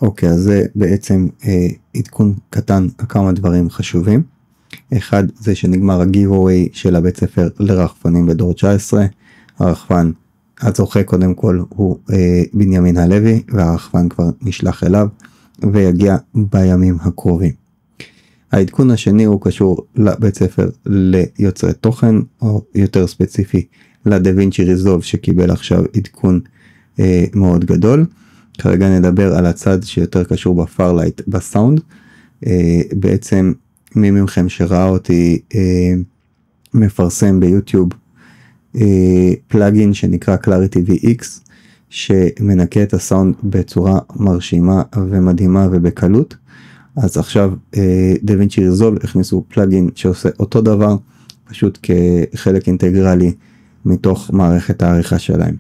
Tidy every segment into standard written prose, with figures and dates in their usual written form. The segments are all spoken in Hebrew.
אוקיי, אז זה בעצם עדכון קטן כמה דברים חשובים. אחד זה שנגמר הגיבווי של הבית ספר לרחפנים בדור 19. הרחפן הזוכה קודם כל הוא בנימין הלוי, והרחפן כבר נשלח אליו ויגיע בימים הקרובים. העדכון השני הוא קשור לבית ספר ליוצרי תוכן, או יותר ספציפי לדווינצ'י ריזולב שקיבל עכשיו עדכון מאוד גדול. כרגע נדבר על הצד שיותר קשור בפארלייט בסאונד. בעצם מי מכם שראה אותי מפרסם ביוטיוב פלאגין שנקרא Clarity VX, שמנקה את הסאונד בצורה מרשימה ומדהימה ובקלות. אז עכשיו דווינצ'י ריזולב הכניסו פלאגין שעושה אותו דבר, פשוט כחלק אינטגרלי מתוך מערכת העריכה שלהם.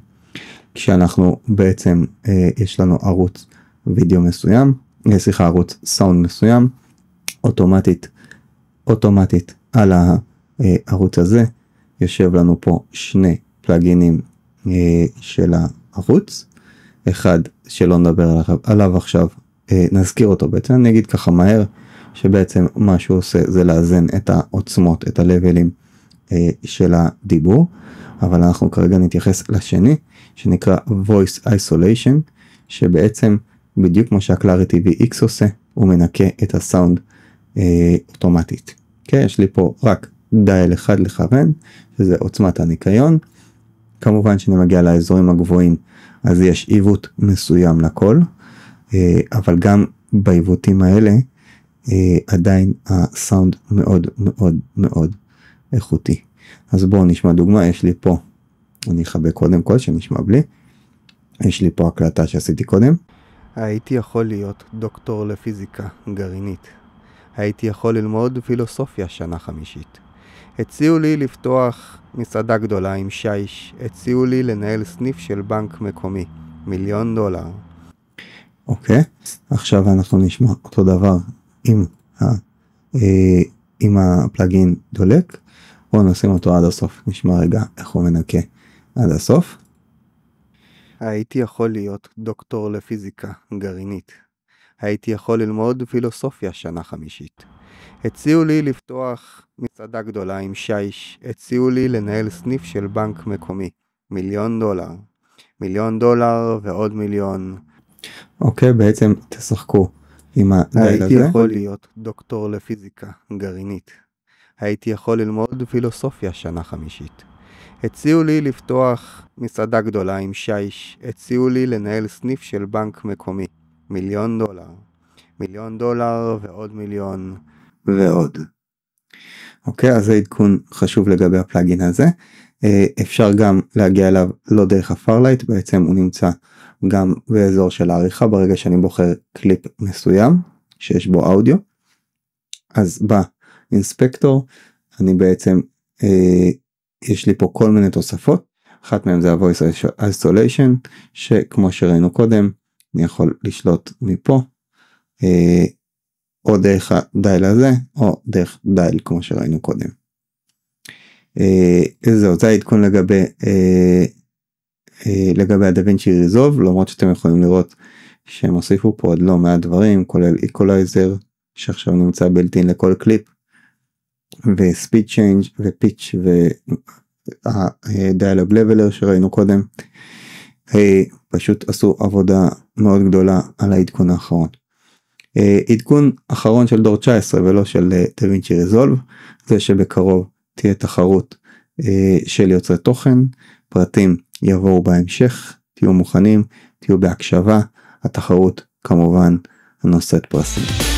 כשאנחנו בעצם יש לנו ערוץ וידאו מסוים, ערוץ סאונד מסוים, אוטומטית על הערוץ הזה יושב לנו פה שני פלאגינים של הערוץ. אחד שלא נדבר עליו עכשיו, נזכיר אותו בעצם, אני אגיד ככה מהר, שבעצם מה שהוא עושה זה לאזן את העוצמות, את הלבלים של הדיבור. אבל אנחנו כרגע נתייחס לשני, שנקרא Voice Isolation, שבעצם בדיוק כמו שה-Clarity VX עושה, הוא מנקה את הסאונד אוטומטית. כן, יש לי פה רק דייל אחד לכוון, שזה עוצמת הניקיון. כמובן שאני מגיע לאזורים הגבוהים, אז יש עיוות מסוים לכל, אבל גם בעיוותים האלה, עדיין הסאונד מאוד מאוד מאוד איכותי. אז בואו נשמע דוגמה. יש לי פה, אני אחבא קודם כל שנשמע בלי, יש לי פה הקלטה שעשיתי קודם. הייתי יכול להיות דוקטור לפיזיקה גרעינית. הייתי יכול ללמוד פילוסופיה שנה חמישית. הציעו לי לפתוח מסעדה גדולה עם שיש. הציעו לי לנהל סניף של בנק מקומי. $1,000,000. אוקיי, עכשיו אנחנו נשמע אותו דבר עם הפלאגין דולק. בואו נשים אותו עד הסוף, נשמע רגע איך הוא מנקה עד הסוף. הייתי יכול להיות דוקטור לפיזיקה גרעינית. הייתי יכול ללמוד פילוסופיה שנה חמישית. הציעו לי לפתוח מסעדה גדולה עם שיש. הציעו לי לנהל סניף של בנק מקומי. $1,000,000. $1,000,000 ועוד 1,000,000. אוקיי, בעצם תשחקו עם הדייל הזה. הייתי יכול להיות דוקטור לפיזיקה גרעינית. הייתי יכול ללמוד פילוסופיה שנה חמישית. הציעו לי לפתוח מסעדה גדולה עם שיש. הציעו לי לנהל סניף של בנק מקומי. $1,000,000. $1,000,000 ועוד 1,000,000 ועוד. אוקיי, אז זה עדכון חשוב לגבי הפלאגין הזה. אפשר גם להגיע אליו לא דרך הפארלייט, בעצם הוא נמצא גם באזור של העריכה. ברגע שאני בוחר קליפ מסוים שיש בו אודיו, אז באינספקטור אני בעצם יש לי פה כל מיני תוספות. אחת מהם זה ה-Voice Isolation, שכמו שראינו קודם אני יכול לשלוט מפה או דרך הדייל הזה או דרך דייל כמו שראינו קודם. זהו, זה העדכון לגבי הדווינצ'י ריזולב, למרות שאתם יכולים לראות שהם הוסיפו פה עוד לא מעט דברים, כולל איקולייזר שעכשיו נמצא בלטין לכל קליפ, וספיד צ'יינג' ופיץ' והדיאלוג לבלר שראינו קודם. פשוט עשו עבודה מאוד גדולה על העדכון האחרון. עדכון אחרון של דור 19 ולא של דווינצ'י ריזולב, זה שבקרוב תהיה תחרות של יוצרי תוכן. פרטים יבואו בהמשך, תהיו מוכנים, תהיו בהקשבה. התחרות כמובן נושאת פרסים.